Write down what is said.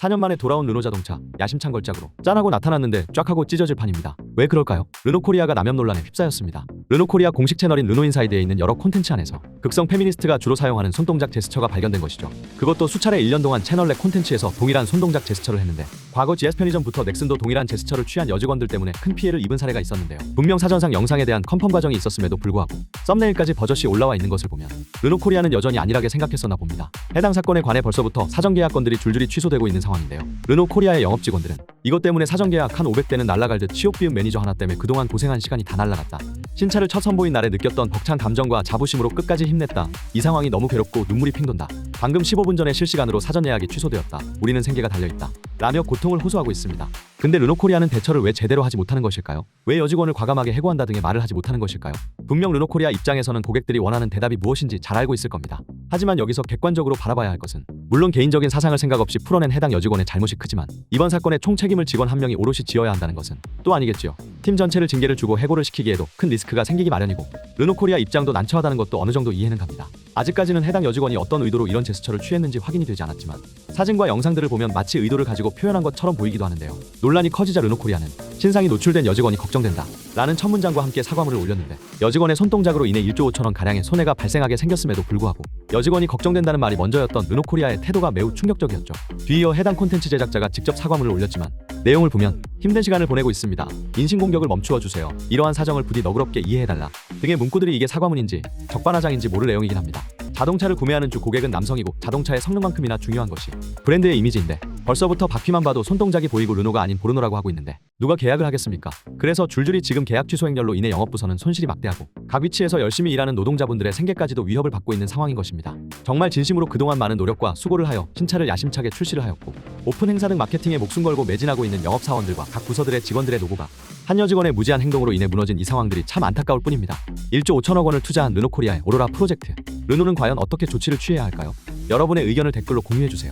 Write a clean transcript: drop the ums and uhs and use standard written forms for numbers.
4년 만에 돌아온 르노 자동차, 야심찬 걸작으로 짠하고 나타났는데 쫙 하고 찢어질 판입니다. 왜 그럴까요? 르노코리아가 남염 논란에 휩싸였습니다. 르노코리아 공식 채널인 르노인사이드에 있는 여러 콘텐츠 안에서 극성 페미니스트가 주로 사용하는 손동작 제스처가 발견된 것이죠. 그것도 수차례 1년 동안 채널 내 콘텐츠에서 동일한 손동작 제스처를 했는데, 과거 GS 편의점부터 넥슨도 동일한 제스처를 취한 여직원들 때문에 큰 피해를 입은 사례가 있었는데요. 분명 사전상 영상에 대한 컨펌 과정이 있었음에도 불구하고 썸네일까지 버젓이 올라와 있는 것을 보면 르노코리아는 여전히 안일하게 생각했었나 봅니다. 해당 사건에 관해 벌써부터 사전 계약건들이 줄줄이 취소되고 있는 상황인데요. 르노코리아의 영업 직원들은 이것 때문에 사전 계약 한 500대는 날아갈 듯 취업 비운 매니저 하나 때문에 그동안 고생한 시간이 다 날아갔다. 신차를 첫 선보인 날에 느꼈던 벅찬 감정과 자부심으로 끝까지 힘냈다. 이 상황이 너무 괴롭고 눈물이 핑 돈다. 방금 15분 전에 실시간으로 사전 예약이 취소되었다. 우리는 생계가 달려있다. 라며 고통을 호소하고 있습니다. 근데 르노코리아는 대처를 왜 제대로 하지 못하는 것일까요? 왜 여직원을 과감하게 해고한다 등의 말을 하지 못하는 것일까요? 분명 르노코리아 입장에서는 고객들이 원하는 대답이 무엇인지 잘 알고 있을 겁니다. 하지만 여기서 객관적으로 바라봐야 할 것은, 물론 개인적인 사상을 생각 없이 풀어낸 해당 여직원의 잘못이 크지만 이번 사건의 총 책임을 직원 한 명이 오롯이 지어야 한다는 것은 또 아니겠지요. 팀 전체를 징계를 주고 해고를 시키기에도 큰 리스크가 생기기 마련이고, 르노코리아 입장도 난처하다는 것도 어느 정도 이해는 갑니다. 아직까지는 해당 여직원이 어떤 의도로 이런 제스처를 취했는지 확인이 되지 않았지만 사진과 영상들을 보면 마치 의도를 가지고 표현한 것처럼 보이기도 하는데요. 논란이 커지자 르노코리아는 신상이 노출된 여직원이 걱정된다 라는 첫 문장과 함께 사과문을 올렸는데, 여직원의 손동작으로 인해 1조 5천원 가량의 손해가 발생하게 생겼음에도 불구하고 여직원이 걱정된다는 말이 먼저였던 르노코리아의 태도가 매우 충격적이었죠. 뒤이어 해당 콘텐츠 제작자가 직접 사과문을 올렸지만 내용을 보면 힘든 시간을 보내고 있습니다. 인신공격을 멈추어 주세요. 이러한 사정을 부디 너그럽게 이해해달라 등의 문구들이 이게 사과문인지 적반하장인지 모를 내용이긴 합니다. 자동차를 구매하는 주 고객은 남성이고 자동차의 성능만큼이나 중요한 것이 브랜드의 이미지인데, 벌써부터 바퀴만 봐도 손동작이 보이고 르노가 아닌 보르노라고 하고 있는데 누가 계약을 하겠습니까? 그래서 줄줄이 지금 계약 취소 행렬로 인해 영업부서는 손실이 막대하고 각 위치에서 열심히 일하는 노동자분들의 생계까지도 위협을 받고 있는 상황인 것입니다. 정말 진심으로 그동안 많은 노력과 수고를 하여 신차를 야심차게 출시를 하였고 오픈 행사 등 마케팅에 목숨 걸고 매진하고 있는 영업사원들과 각 부서들의 직원들의 노고가 한 여직원의 무지한 행동으로 인해 무너진 이 상황들이 참 안타까울 뿐입니다. 1조 5천억 원을 투자한 르노코리아의 오로라 프로젝트, 르노는 과연 어떻게 조치를 취해야 할까요? 여러분의 의견을 댓글로 공유해주세요.